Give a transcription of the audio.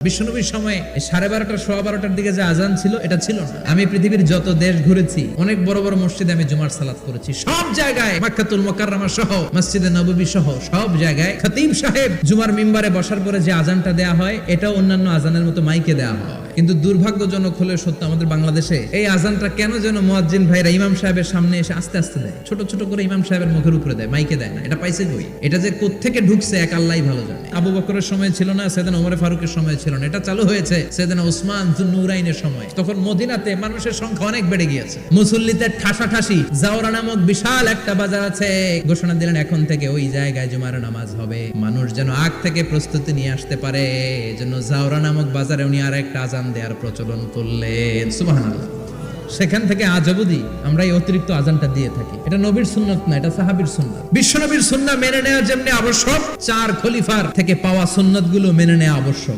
বিশ্বনবীর সময়ে 12:30 12:15 দিকে যে আজান ছিল এটা ছিল না। আমি পৃথিবীর যত দেশ ঘুরেছি, অনেক বড় বড় মসজিদে আমি জুমার সালাত করেছি। সব জায়গায় মক্কাতুল মুকাররমা সহ মসজিদে নববী সহ সব জায়গায় খতিব সাহেব জুমার মিম্বারে বসার পরে যে আজানটা দেয়া হয় এটা অন্যান্য আজানের মতো মাইকে দেয়া হয়। কিন্তু দুর্ভাগ্যজনক হলে সত্য, আমাদের বাংলাদেশে এই আজানটা কেন যেন মুয়াজ্জিন ভাইরা ইমাম সাহেবের সামনে এসে আস্তে আস্তে দেয়, ছোট ছোট করে ইমাম সাহেবের মুখের উপরে দেয়, মাইকে দেয় না। এটা পাইছে কই? এটা যে কোত্থেকে ঢুকছে এক আল্লাহই ভালো জানে। আবু বকরের সময় ছিল না, সাইয়েদনা ওমর ফারুকের সময় ছিল না, এটা চালু হয়েছে সাইয়েদনা উসমান যুন্নুরাইনের সময়। তখন মদিনাতে মানুষের সংখ্যা অনেক বেড়ে গিয়েছে, মুসল্লিতে ঠাসাঠাসি। জাওরা নামক বিশাল একটা বাজার আছে, ঘোষণা দিলেন এখন থেকে ওই জায়গায় জুমার নামাজ হবে। মানুষ যেন আগ থেকে প্রস্তুতি নিয়ে আসতে পারে, এজন্য জাওরা নামক বাজারে উনি আর একটা আজান দেওয়ার প্রচলন করলেন। সুবহানাল্লাহ। সেখান থেকে আজ অবধি আমরা এই অতিরিক্ত আজানটা দিয়ে থাকি। এটা নবীর সুন্নাত না, এটা সাহাবীর সুন্নাত। বিশ্ব নবীর সুন্নাহ মেনে নেওয়া যেমনি আবশ্যক, 4 খলিফার থেকে পাওয়া সুন্নাতগুলো মেনে নেওয়া আবশ্যক।